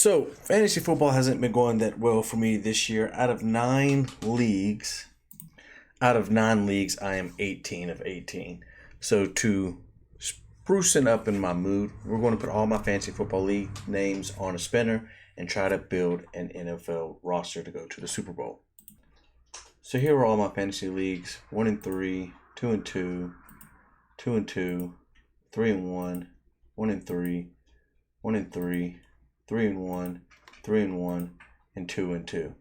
So, fantasy football hasn't been going that well for me this year. Out of 9 leagues, I am 18 of 18. So, to sprucing up in my mood, we're going to put all my fantasy football league names on a spinner and try to build an NFL roster to go to the Super Bowl. So, here are all my fantasy leagues: 1 and 3, 2 and 2, 2 and 2, 3 and 1, 1 and 3, 1 and 3, 3 and 1, 3 and 1, and 2 and 2.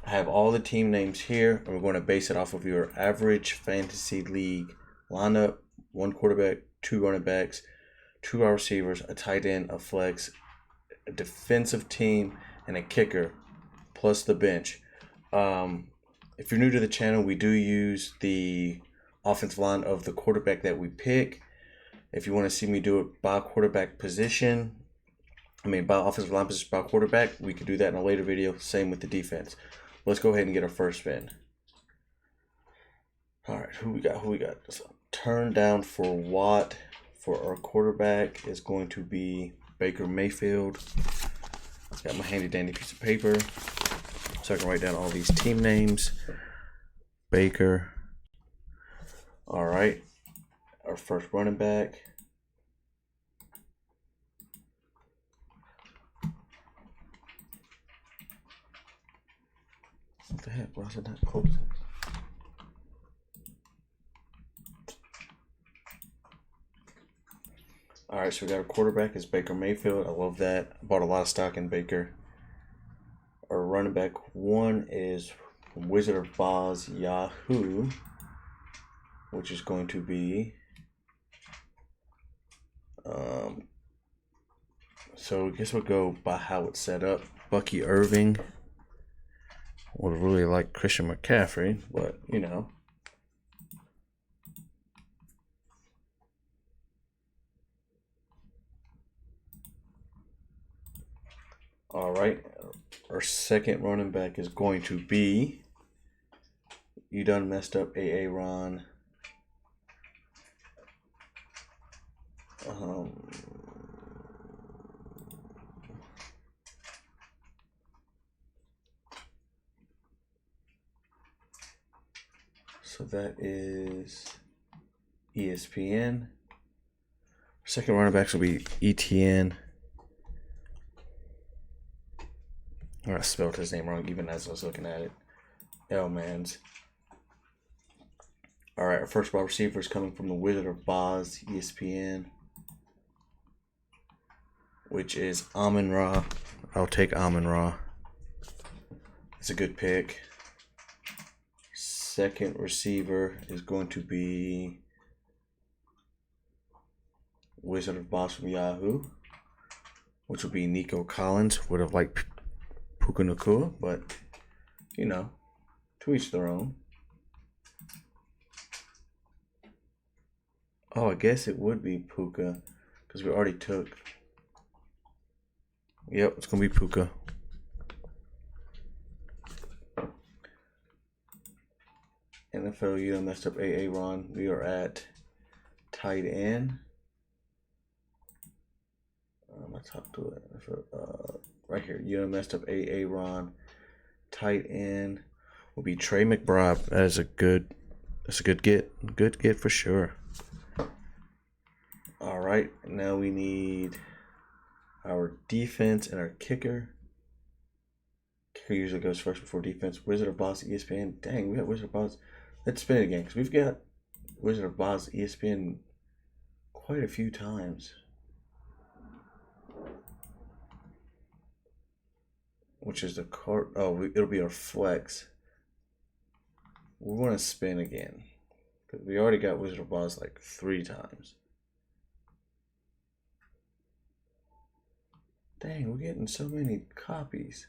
I have all the team names here, and we're going to base it off of your average fantasy league lineup: 1 quarterback, 2 running backs, 2 wide receivers, a tight end, a flex, a defensive team, and a kicker, plus the bench. If you're new to the channel, we do use the offensive line of the quarterback that we pick. If you want to see me do it by quarterback position, by offensive line position, by quarterback, we could do that in a later video. Same with the defense. Let's go ahead and get our first spin. All right, who we got? So, turn down for Watt. For our quarterback is going to be Baker Mayfield. Got my handy dandy piece of paper so I can write down all these team names. Baker. All right, our first running back. What the heck? Why is it not closing? All right, so we got our quarterback is Baker Mayfield. I love that. I bought a lot of stock in Baker. Our running back 1 is Wizard of Oz Yahoo, which is going to be so I guess we'll go by how it's set up. Bucky Irving. Would really like Christian McCaffrey, but you know. All right, our second running back is going to be, you done messed up, Aaron. So that is ESPN. Second running backs will be ETN. I spelled his name wrong even as I was looking at it. Elmans. All right, our first wide receiver is coming from the Wizard of Oz, ESPN, which is Amon-Ra. I'll take Amon-Ra. It's a good pick. Second receiver is going to be Wizard of Oz from Yahoo, which will be Nico Collins. Would have liked Puka Nacua, but you know, to each their own. Oh, I guess it would be Puka because we already took. Yep, it's gonna be Puka. NFL, you messed up Aaron. We are at tight end. I talked to it right here. You messed up Aaron. Tight end will be Trey McBride. That's a good get. Good get for sure. All right, now we need our defense and our kicker. Kicker usually goes first before defense. Wizard of Oz, ESPN. Dang, we got Wizard of Oz. Let's spin it again because we've got Wizard of Oz, ESPN quite a few times. Which is the card. Oh, it'll be our flex. We want to spin again because we already got Wizard of Oz like 3 times. Dang, we're getting so many copies.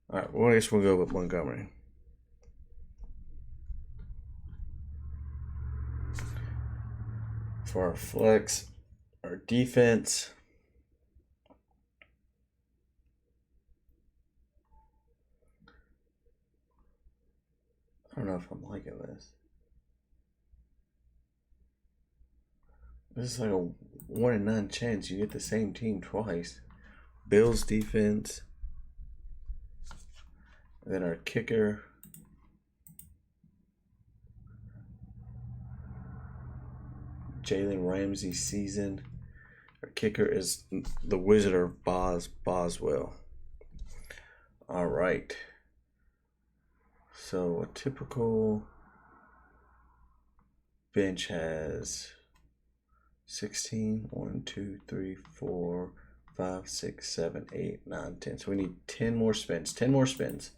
All right, well, I guess we'll go with Montgomery. For our flex, our defense. I don't know if I'm liking this. This is like a 1 in 9 chance you get the same team twice. Bills defense. And then our kicker. Jalen Ramsey season. Our kicker is the Wizard of Boswell. All right. So a typical bench has 16, 1, 2, 3, 4, 5, 6, 7, 8, 9, 10. So we need 10 more spins. 10 more spins.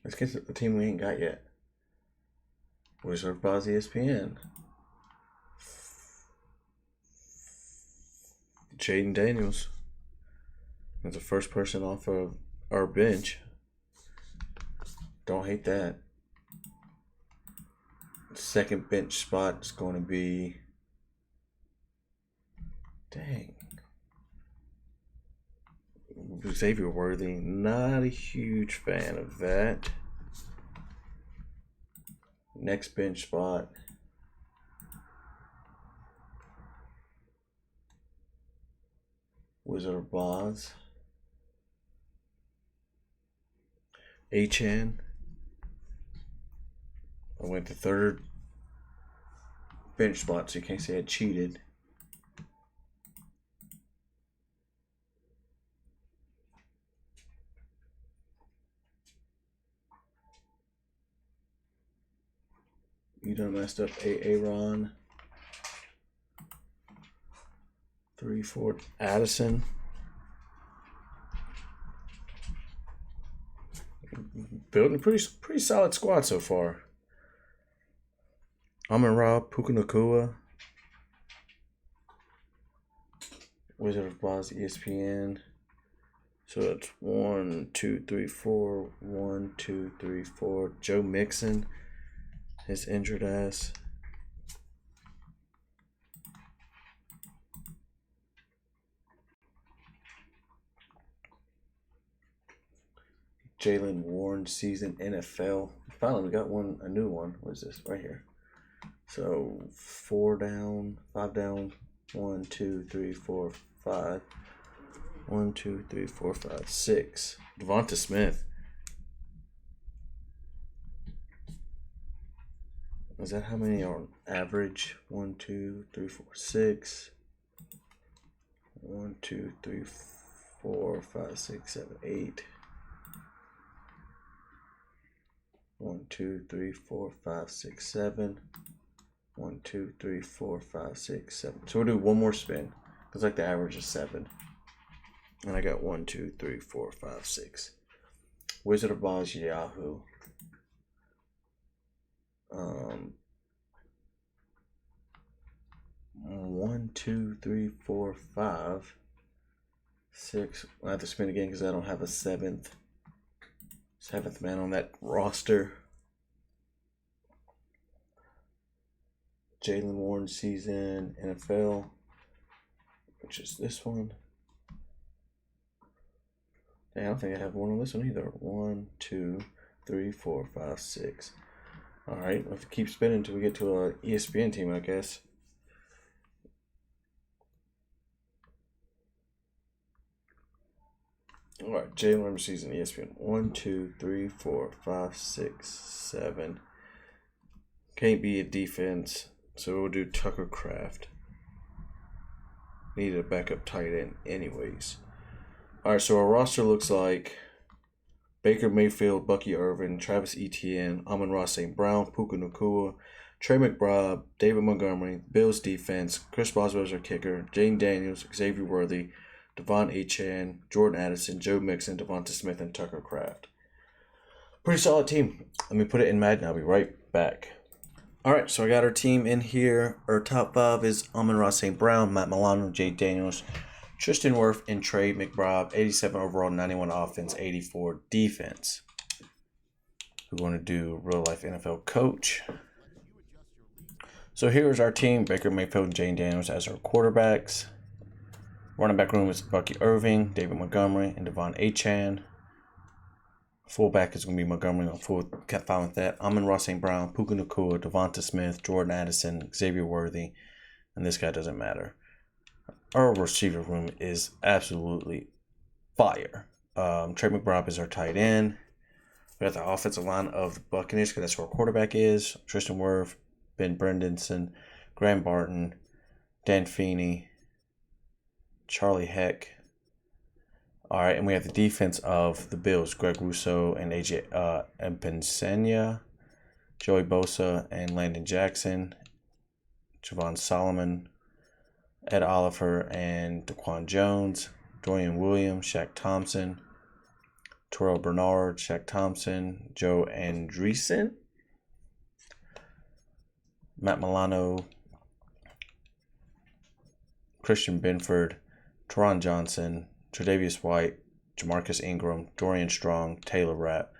Let's get to the team we ain't got yet. Wizard of Oz ESPN. Jaden Daniels. That's the first person off of our bench. Don't hate that. Second bench spot is going to be. Dang. Xavier Worthy. Not a huge fan of that. Next bench spot. Wizard of Oz. Achane. I went to third bench spot, so you can't say I cheated. You done messed up. Aaron. 3, 4. Addison. Building a pretty solid squad so far. Amon-Ra, Puka Nacua. Wizard of Oz, ESPN. So that's 1, 2, 3, 4. 1, 2, 3, 4. Joe Mixon. His injured ass. Jaylen Warren season NFL. Finally, we got a new one. What is this right here? So 4 down, 5 down. 1, 2, 3, 4, 5. 1, 2, 3, 4, 5, 6. Devonta Smith. Is that how many are on average? 1, 2, 3, 4, 6. 1, 2, 3, 4, 5, 6, 7, 8. 1, 2, 3, 4, 5, 6, 7. 1, 2, 3, 4, 5, 6, 7. So we'll do one more spin. Because like the average is 7. And I got 1, 2, 3, 4, 5, 6. Wizard of Oz Yahoo. 1, 2, 3, 4, 5, 6. I have to spin again because I don't have a seventh man on that roster. Jaylen Warren season NFL, which is this one. I don't think I have one on this one either. 1, 2, 3, 4, 5, 6. All right, we'll have to keep spinning until we get to a ESPN team, I guess. All right, Jalen Ramsey season ESPN. 1, 2, 3, 4, 5, 6, 7. Can't be a defense, so we'll do Tucker Kraft. Need a backup tight end, anyways. All right, so our roster looks like Baker Mayfield, Bucky Irvin, Travis Etienne, Amon-Ra St. Brown, Puka Nacua, Trey McBride, David Montgomery, Bills defense, Chris Boswell is our kicker, Jaden Daniels, Xavier Worthy, Devon Achane, Jordan Addison, Joe Mixon, Devonta Smith, and Tucker Kraft. Pretty solid team. Let me put it in Madden. I'll be right back. All right, so I got our team in here. Our top 5 is Amon-Ra St. Brown, Matt Milano, Jay Daniels, Tristan Wirth, and Trey McBride. 87 overall, 91 offense, 84 defense. We're going to do real life NFL coach. So here's our team: Baker Mayfield and Jay Daniels as our quarterbacks. Running back room is Bucky Irving, David Montgomery, and Devon Achane. Fullback is going to be Montgomery. I'm fine with that. Amon-Ra St. Brown, Puka Nacua, Devonta Smith, Jordan Addison, Xavier Worthy, and this guy doesn't matter. Our receiver room is absolutely fire. Trey McBride is our tight end. We got the offensive line of the Buccaneers because that's where our quarterback is. Tristan Wirth, Ben Brendanson, Graham Barton, Dan Feeney, Charlie Heck. All right, and we have the defense of the Bills: Greg Rousseau and AJ Epenesa, Joey Bosa and Landon Jackson, Javon Solomon, Ed Oliver and Daquan Jones, Dorian Williams, Shaq Thompson, Terrell Bernard, Shaq Thompson, Joe Andreessen, Matt Milano, Christian Benford, Teron Johnson, Tre'Davious White, Jamarcus Ingram, Dorian Strong, Taylor Rapp.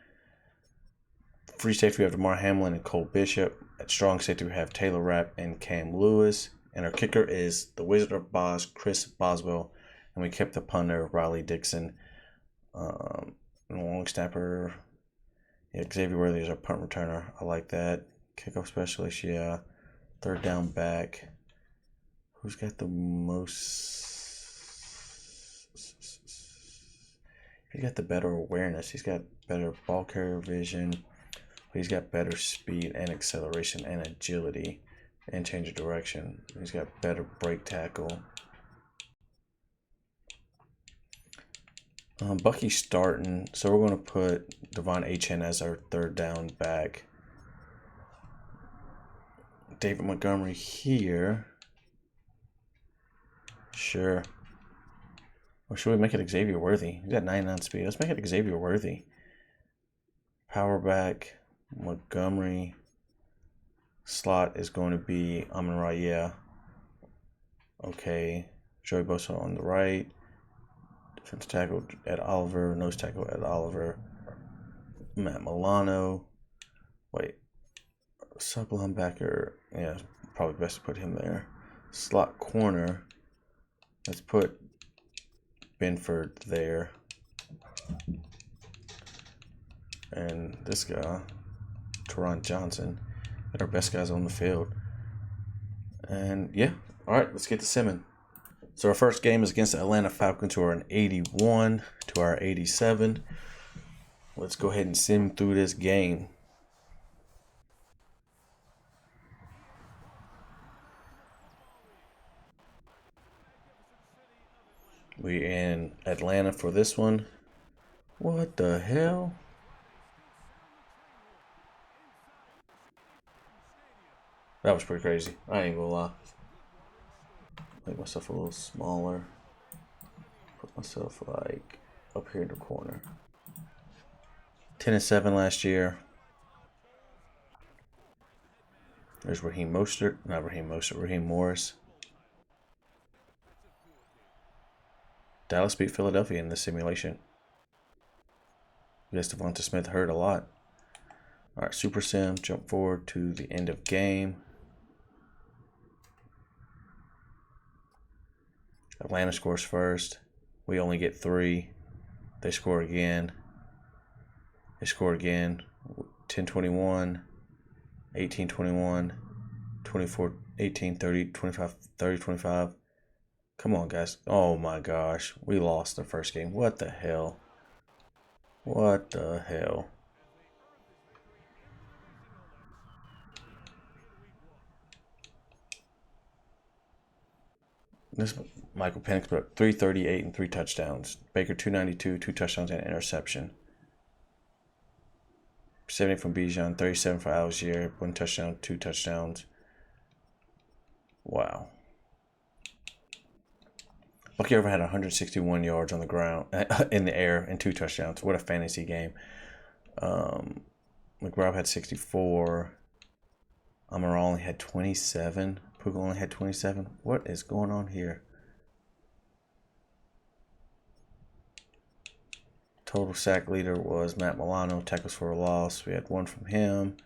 Free safety, we have DeMar Hamlin and Cole Bishop. At strong safety, we have Taylor Rapp and Cam Lewis. And our kicker is the Wizard of Boz, Chris Boswell. And we kept the punter, Riley Dixon. Long snapper, yeah, Xavier Worthy is our punt returner. I like that. Kickoff specialist, yeah. Third down back. Who's got the most? He's got the better awareness. He's got better ball carrier vision. He's got better speed and acceleration and agility and change of direction. He's got better break tackle. Bucky's starting, so we're going to put Devon Achane as our third down back. David Montgomery here. Sure. Or should we make it Xavier Worthy? He's got 99 speed. Let's make it Xavier Worthy. Power back, Montgomery. Slot is going to be Amon-Ra, yeah. Okay. Joey Bosa on the right. Defensive tackle Ed Oliver. Nose tackle Ed Oliver. Matt Milano. Wait. Sub linebacker. Yeah, probably best to put him there. Slot corner. Let's put Benford there. And this guy, Teron Johnson. Got our best guys on the field. And yeah, all right, let's get to simming. So our first game is against the Atlanta Falcons, who are an 81 to our 87. Let's go ahead and sim through this game. We're in Atlanta for this one. What the hell? That was pretty crazy. I ain't gonna lie. Make myself a little smaller. Put myself like up here in the corner. 10-7 last year. There's Raheem Mostert. Not Raheem Mostert. Raheem Morris. Dallas beat Philadelphia in this simulation. Yes, Devonta Smith hurt a lot. All right, Super Sim. Jump forward to the end of game. Atlanta scores first. We only get 3. They score again. They score again. 10-21, 18-21, 24, 18, 30, 25, 30, 25. Come on, guys. Oh, my gosh. We lost the first game. What the hell? What the hell? This Michael Penix put up 338 and 3 touchdowns. Baker 292, 2 touchdowns and an interception. 70 from Bijan, 37 for Algier, 1 touchdown, 2 touchdowns. Wow. Bucky over had 161 yards on the ground, in the air, and 2 touchdowns. What a fantasy game. McBride had 64. Amon-Ra only had 27. Puka only had 27. What is going on here? Total sack leader was Matt Milano. Tackles for a loss. We had 1 from him,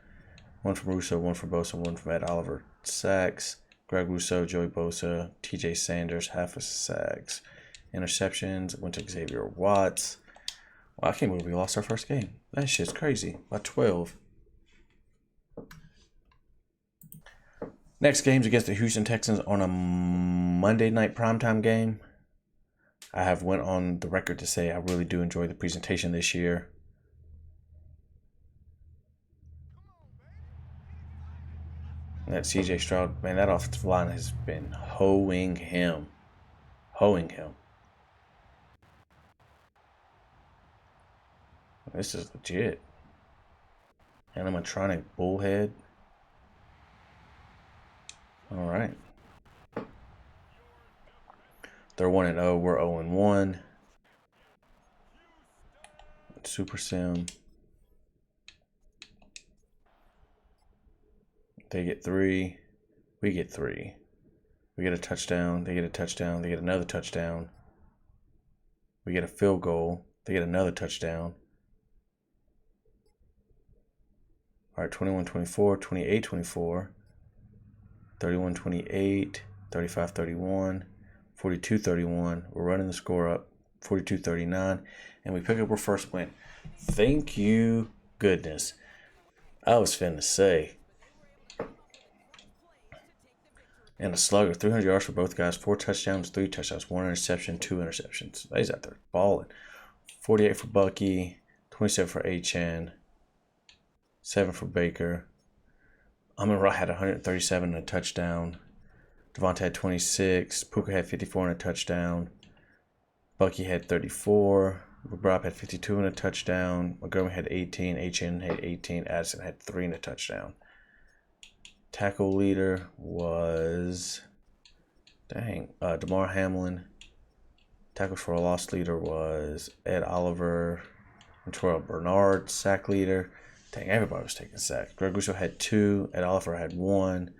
1 from Rousseau, 1 from Bosa, 1 from Ed Oliver. Sacks. Greg Rousseau, Joey Bosa, TJ Sanders, half a sacks. Interceptions went to Xavier Watts. I can't believe we lost our first game. That shit's crazy. By 12. Next game's against the Houston Texans on a Monday night primetime game. I have went on the record to say I really do enjoy the presentation this year. That CJ Stroud, man, that offensive line has been hoeing him. This is legit. Animatronic bullhead. All right. They're 1-0. We're 0-1. Super Sim. They get 3. We get 3. We get a touchdown. They get a touchdown. They get another touchdown. We get a field goal. They get another touchdown. All right, 21-24, 28-24, 31-28, 35-31, 42-31. We're running the score up, 42-39, and we pick up our first win. Thank you, goodness. I was finna say. And a slugger, 300 yards for both guys, 4 touchdowns, 3 touchdowns, 1 interception, 2 interceptions. He's out there balling. 48 for Bucky, 27 for Achane, 7 for Baker. Amon-Ra had 137 and a touchdown. Devontae had 26. Puka had 54 and a touchdown. Bucky had 34. Rob had 52 and a touchdown. Montgomery had 18. Achane had 18. Addison had 3 and a touchdown. Tackle leader was Damar Hamlin. Tackles for a loss leader was Ed Oliver and Terrell Bernard. Sack leader, dang, everybody was taking sacks. Greg Russo had 2. Ed Oliver had 1.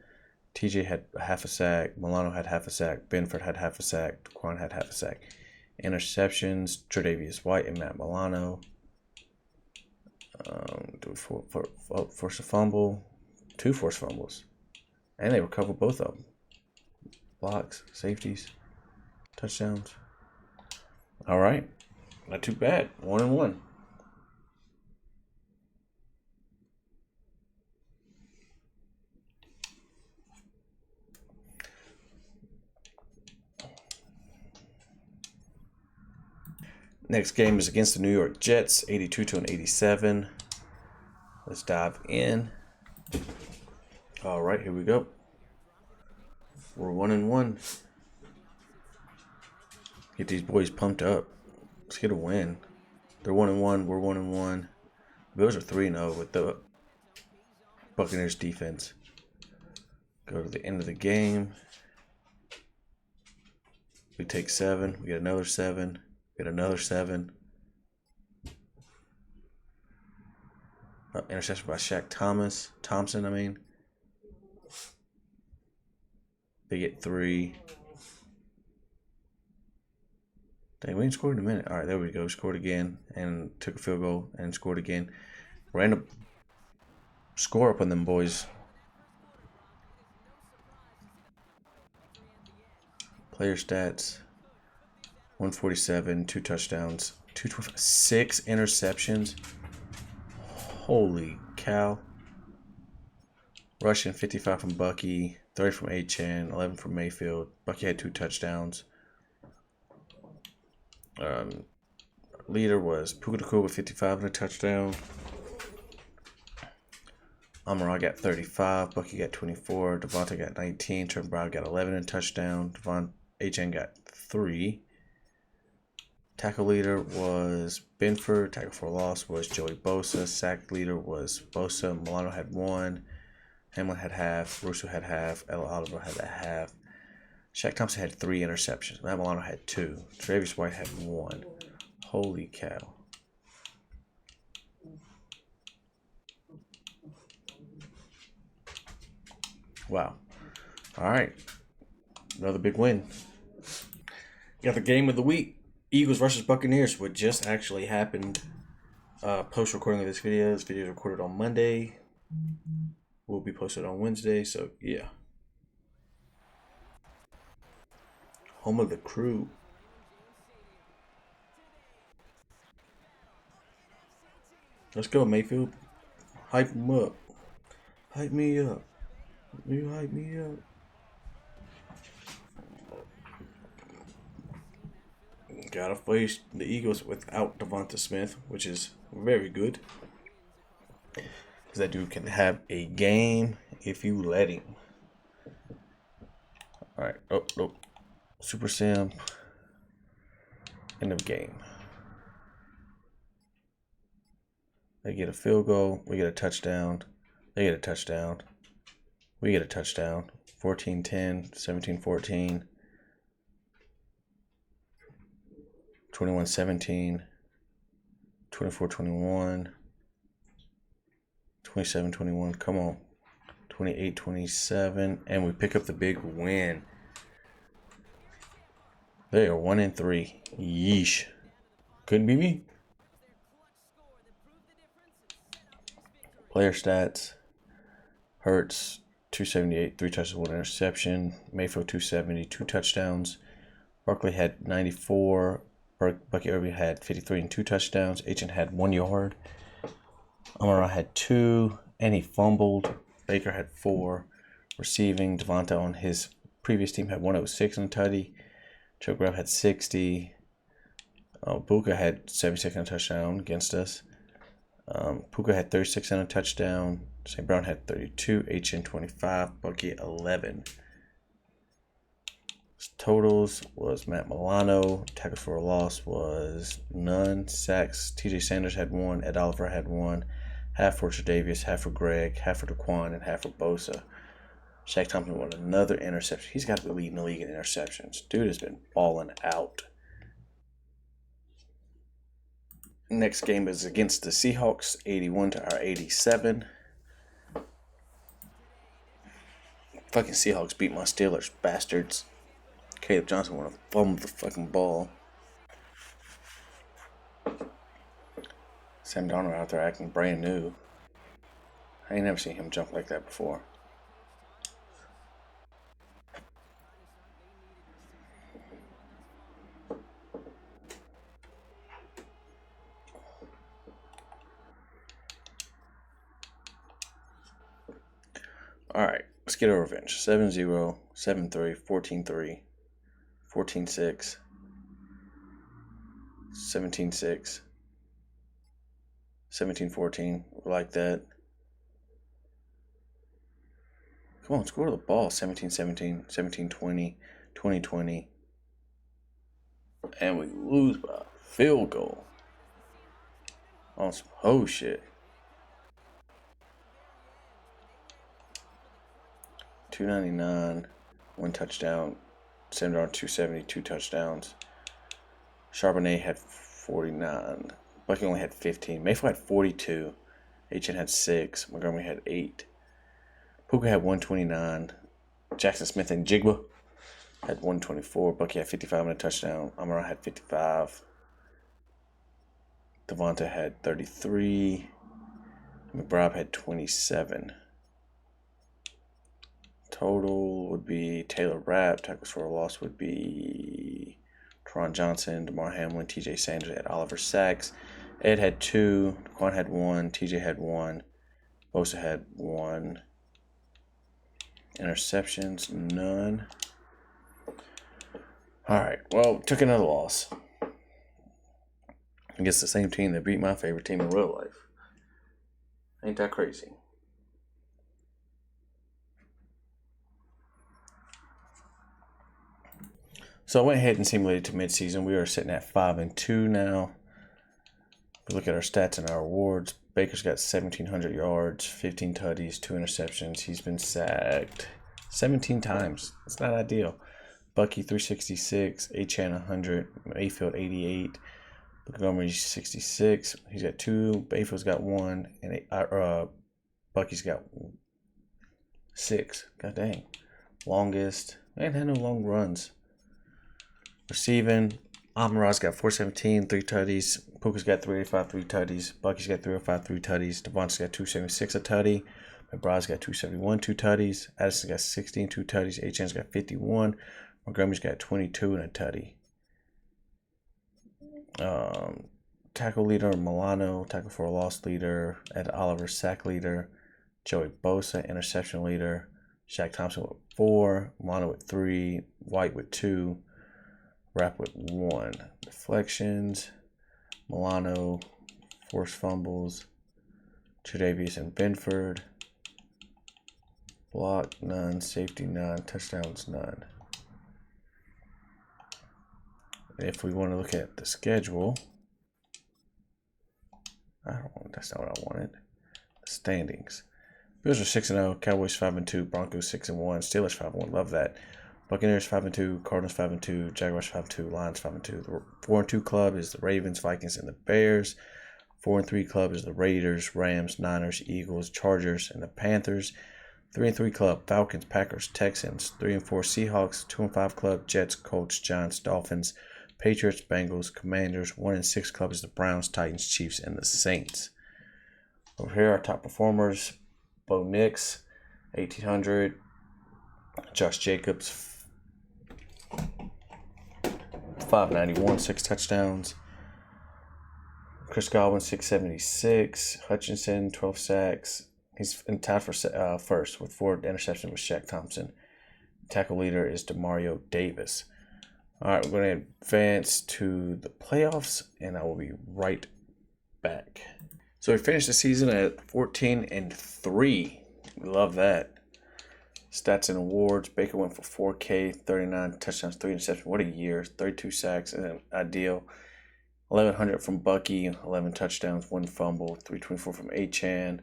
TJ had half a sack. Milano had half a sack. Benford had half a sack. Daquan had half a sack. Interceptions, Tre'Davious White and Matt Milano. Force a fumble. 2 forced fumbles. And they recovered both of them. Blocks, safeties, touchdowns. All right. Not too bad. 1-1. Next game is against the New York Jets, 82-87. Let's dive in. All right, here we go. We're 1-1. Get these boys pumped up. Let's get a win. They're 1-1. We're 1-1. The Bills are 3-0 with the Buccaneers defense. Go to the end of the game. We take 7. We get another 7. Get another 7. Interception by Shaq Thompson, I mean. They get 3. Dang, we ain't scored in a minute. All right, there we go. Scored again and took a field goal and scored again. Ran a score up on them boys. Player stats. 147, 2 touchdowns, 6 interceptions. Holy cow. Rushing 55 from Bucky, 30 from Achane, 11 from Mayfield. Bucky had 2 touchdowns. Leader was Puka Nacua with 55 and a touchdown. Amon-Ra got 35. Bucky got 24. Devontae got 19. Trevor Brown got 11 and a touchdown. Achane got 3. Tackle leader was Benford. Tackle for a loss was Joey Bosa. Sack leader was Bosa. Milano had 1. Hamlin had half. Russo had half. Ella Oliver had a half. Shaq Thompson had 3 interceptions. Matt Milano had 2. Tre'Davious White had 1. Holy cow. Wow. All right. Another big win. Got the game of the week. Eagles versus Buccaneers, what just actually happened post recording of this video. This video is recorded on Monday. Will be posted on Wednesday, so yeah. Home of the crew. Let's go, Mayfield. Hype him up. Hype me up. You hype me up. Gotta face the Eagles without Devonta Smith, which is very good. Because that dude can have a game if you let him. Alright. Oh, no. Super Sim. End of game. They get a field goal. We get a touchdown. They get a touchdown. We get a touchdown. 14-10, 17-14, 21-17, 24-21, 27-21. Come on. 28-27. And we pick up the big win. They are 1-3. Yeesh. Couldn't be me. Player stats. Hurts 278, 3 touchdowns, 1 interception. Mayfield 270, 2 touchdowns. Barkley had 94. Bucky Irving had 53 and 2 touchdowns. Agent had 1 yard. Amara had 2, and he fumbled. Baker had 4. Receiving, Devonta on his previous team had 106 and a tutty. Joe Grab had 60. Buka had 76 and a touchdown against us. Puka had 36 and a touchdown. St. Brown had 32. HN 25. Bucky 11. Totals was Matt Milano. Tackles for a loss was none. Sacks, TJ Sanders had 1. Ed Oliver had 1. Half for Tre'Davious, half for Greg, half for Daquan, and half for Bosa. Shaq Thompson won another interception. He's got to be leading the league in interceptions. Dude has been balling out. Next game is against the Seahawks, 81 to our 87. Fucking Seahawks beat my Steelers, bastards. Caleb Johnson wanna fumble the fucking ball. Sam Darnold out there acting brand new. I ain't never seen him jump like that before. Alright, let's get our revenge. 7-0, 7-3, 14-3, 14-6, 17-6, 17-14, like that. Come on, score the ball. 17-17, 17-20, 20-20. And we lose by a field goal. On some ho shit. 299, 1 touchdown. Sam Darnold 270, 2 touchdowns. Charbonnet had 49. Bucky only had 15. Mayfield had 42. HN had 6. Montgomery had 8. Puka had 129. Jackson Smith and Jigba had 124. Bucky had 55 and a touchdown. Amara had 55. Devonta had 33. McBride had 27. Total would be Taylor Rapp. Tackles for a loss would be Teron Johnson, DeMar Hamlin, TJ Sanders, Ed Oliver sacks. Ed had 2. Quan had 1. TJ had 1. Bosa had 1. Interceptions, none. Alright, well, took another loss against the same team that beat my favorite team in real life. Ain't that crazy? So I went ahead and simulated to midseason. We are sitting at 5-2 now. If we look at our stats and our awards, Baker's got 1,700 yards, 15 tutties, 2 interceptions. He's been sacked 17 times. It's not ideal. Bucky 366, HN 100, Mayfield 88, Montgomery 66. He's got 2. Mayfield's got 1, and Bucky's got 6. God dang. Longest. Man had no long runs. Receiving, Amara's got 417, 3 tutties. Puka's got 385, 3 tutties. Bucky's got 305, 3 tutties. Devonta's got 276, a tutty. McBride's got 271, 2 tutties. Addison's got 16, 2 tutties. HN's got 51. Montgomery's got 22 and a tutty. tackle leader, Milano. Tackle for a loss leader, Ed Oliver. Sack leader, Joey Bosa. Interception leader, Shaq Thompson with 4. Milano with 3. White with 2. Rapp with 1. Deflections, Milano. Forced fumbles, Tre'Davious and Benford. Block, none. Safety, none. Touchdowns, none. If we want to look at the schedule, that's not what I wanted. The standings. Bills are 6-0. Cowboys 5-2. Broncos 6-1. Steelers 5-1. Love that. Buccaneers 5-2. Cardinals 5-2. Jaguars 5-2. Lions 5-2. The 4-2 club is the Ravens, Vikings, and the Bears. 4-3 club is the Raiders, Rams, Niners, Eagles, Chargers, and the Panthers. 3-3 club, Falcons, Packers, Texans. 3-4 Seahawks. 2-5 club, Jets, Colts, Giants, Dolphins, Patriots, Bengals, Commanders. 1-6 club is the Browns, Titans, Chiefs, and the Saints. Over here, our top performers: Bo Nix, 1,800. Josh Jacobs, 591, 6 touchdowns. Chris Godwin, 676. Hutchinson, 12 sacks. He's in tied for first with 4 interceptions with Shaq Thompson. Tackle leader is Demario Davis. All right, we're going to advance to the playoffs, and I will be right back. So we finished the season at 14-3. We love that. Stats and awards: Baker went for 4K, 39 touchdowns, 3 interceptions. What a year! 32 sacks, and ideal. 1,100 from Bucky, 11 touchdowns, 1 fumble. 324 from Achane,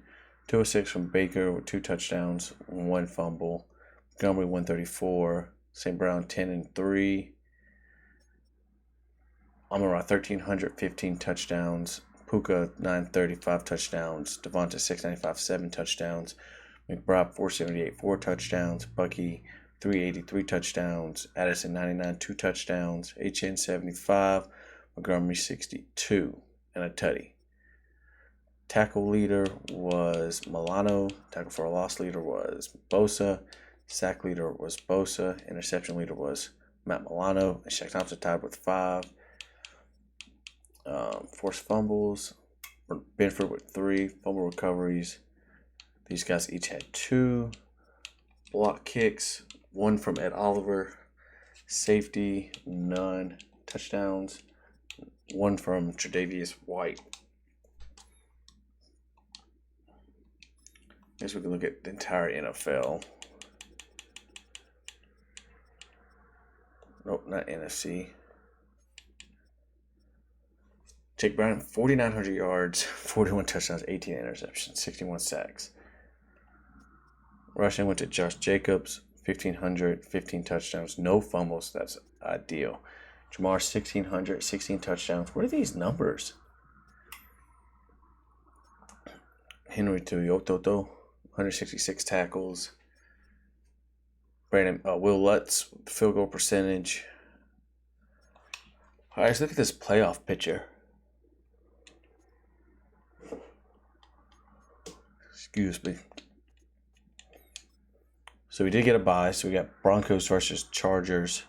206 from Baker with 2 touchdowns, 1 fumble. Montgomery 134. St. Brown 10-3. Amon-Ra 1,300, 15 touchdowns. Puka 935 touchdowns. Devonta 695, 7 touchdowns. McBride 478, 4 touchdowns. Bucky 383 touchdowns. Addison 99, 2 touchdowns. Achane 75. Montgomery 62 and a tutty. Tackle leader was Milano. Tackle for a loss leader was Bosa. Sack leader was Bosa. Interception leader was Matt Milano. And Shaq Thompson tied with 5. Forced fumbles, Benford with 3. Fumble recoveries, these guys each had 2. Block kicks, 1 from Ed Oliver. Safety, none. Touchdowns, 1 from Tre'Davious White. I guess we can look at the entire NFL. Nope, not NFC. Jake Brown, 4,900 yards, 41 touchdowns, 18 interceptions, 61 sacks. Rushing went to Josh Jacobs, 1,500, 15 touchdowns, no fumbles. That's ideal. Jamar, 1,600, 16 touchdowns. What are these numbers? Henry Toyototo, 166 tackles. Will Lutz, field goal percentage. All right, let's look at this playoff picture. Excuse me. So we did get a bye. So we got Broncos versus Chargers,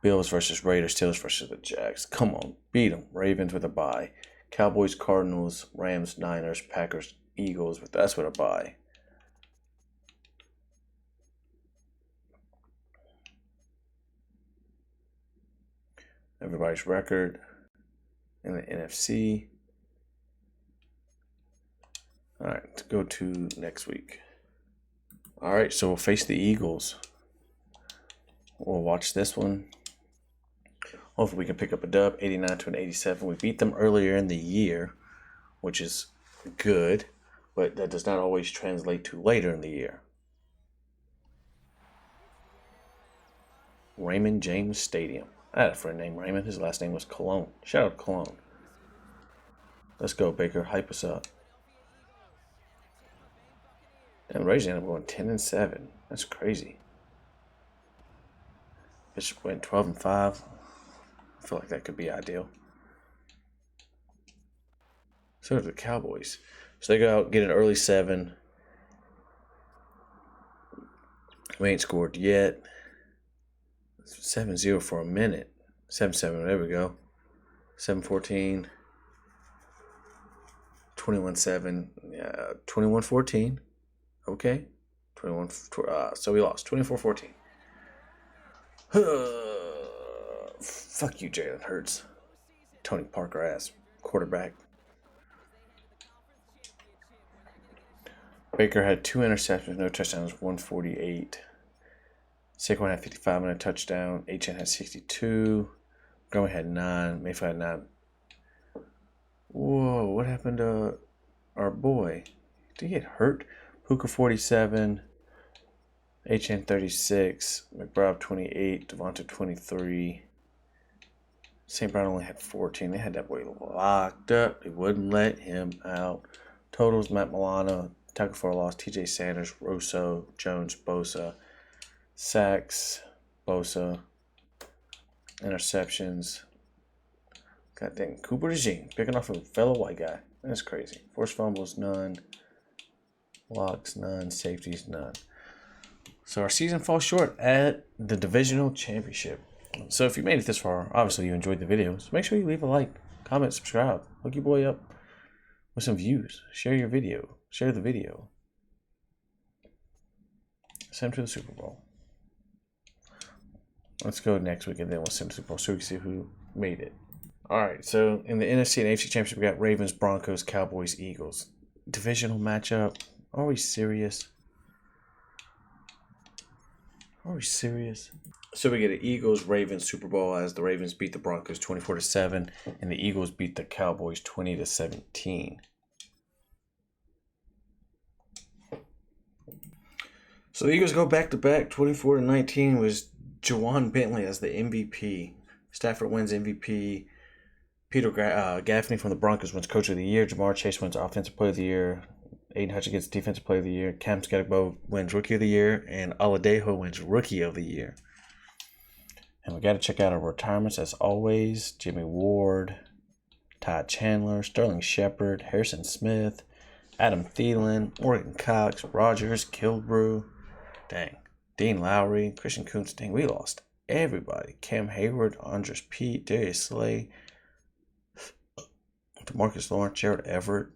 Bills versus Raiders, Steelers versus the Jags. Come on, beat them. Ravens with a bye. Cowboys, Cardinals, Rams, Niners, Packers, Eagles. That's with a bye. Everybody's record in the NFC. All right, let's go to next week. All right, so we'll face the Eagles. We'll watch this one. Hopefully we can pick up a dub, 89-87. We beat them earlier in the year, which is good, but that does not always translate to later in the year. Raymond James Stadium. I had a friend named Raymond. His last name was Cologne. Shout out to Cologne. Let's go, Baker. Hype us up. And the Raiders ended up going 10-7. That's crazy. Bitch went 12-5. I feel like that could be ideal. So do the Cowboys. So they go out, get an early 7. We ain't scored yet. 7-0 for a minute. 7-7. There we go. 7-14. 21-7, 21-14. Okay. 21. So we lost 24-14. Fuck you, Jalen Hurts. Tony Parker ass quarterback. Baker had 2 interceptions, no touchdowns, 148. Saquon had 55 and a touchdown. Achane had 62. Graham had 9. Mayfield had 9. Whoa, what happened to our boy? Did he get hurt? Puka 47. Achane 36. McBride 28. Devonta 23. St. Brown only had 14. They had that boy locked up. They wouldn't let him out. Totals: Matt Milano, tackle for a loss, TJ Sanders, Rosso, Jones, Bosa. Sacks, Bosa. Interceptions. God dang, Cooper DeJean picking off a fellow white guy. That's crazy. Forced fumbles, none. Locks, none. Safeties, none. So our season falls short at the divisional championship. So if you made it this far, obviously you enjoyed the videos. Make sure you leave a like, comment, subscribe. Hook your boy up with some views. Share your video. Share the video. Send him to the Super Bowl. Let's go next week and then we'll send to the Super Bowl so we can see who made it. Alright, so in the NFC and AFC Championship, we got Ravens, Broncos, Cowboys, Eagles. Divisional matchup. Are we serious? Are we serious? So we get an Eagles-Ravens Super Bowl as the Ravens beat the Broncos 24-7 and the Eagles beat the Cowboys 20-17. So the Eagles go back-to-back 24-19 with Juwan Bentley as the MVP. Stafford wins MVP. Peter Gaffney from the Broncos wins Coach of the Year. Jamar Chase wins Offensive Player of the Year. Aiden Hutchins gets Defensive Player of the Year. Cam Skagbo wins Rookie of the Year. And Aladejo wins Rookie of the Year. And we got to check out our retirements as always. Jimmy Ward, Todd Chandler, Sterling Shepard, Harrison Smith, Adam Thielen, Morgan Cox, Rogers, Kilbrew. Dang. Dean Lowry, Christian Kuntz. Dang, we lost everybody. Cam Hayward, Andres Pete, Darius Slay, DeMarcus Lawrence, Jared Everett,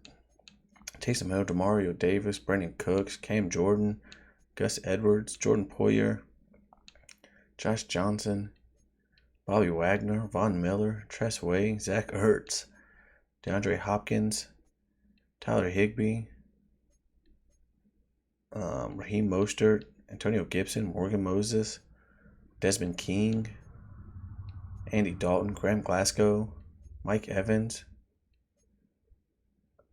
Taysom Hill, Demario Davis, Brandon Cooks, Cam Jordan, Gus Edwards, Jordan Poyer, Josh Johnson, Bobby Wagner, Von Miller, Tress Way, Zach Ertz, DeAndre Hopkins, Tyler Higbee, Raheem Mostert, Antonio Gibson, Morgan Moses, Desmond King, Andy Dalton, Graham Glasgow, Mike Evans,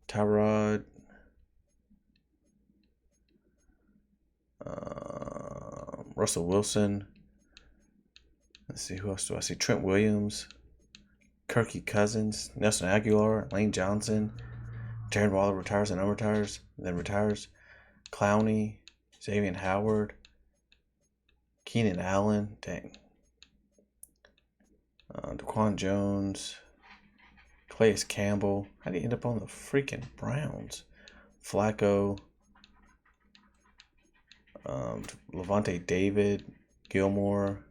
Tyrod, Russell Wilson. Let's see, who else do I see? Trent Williams, Kirky Cousins, Nelson Aguilar, Lane Johnson, Darren Waller retires and unretires, then retires. Clowney, Xavier Howard, Keenan Allen, dang. Daquan Jones, Calais Campbell. How did he end up on the freaking Browns? Flacco, Levante David, Gilmore,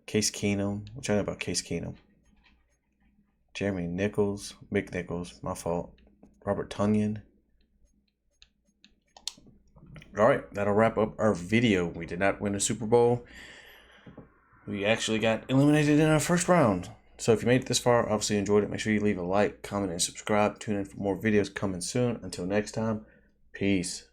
Case Keenum. Which I know about Case Keenum. Jeremy Nichols, Mick Nichols, my fault. Robert Tunyon. Alright, that'll wrap up our video. We did not win a Super Bowl. We actually got eliminated in our first round. So if you made it this far, obviously enjoyed it. Make sure you leave a like, comment, and subscribe. Tune in for more videos coming soon. Until next time, peace.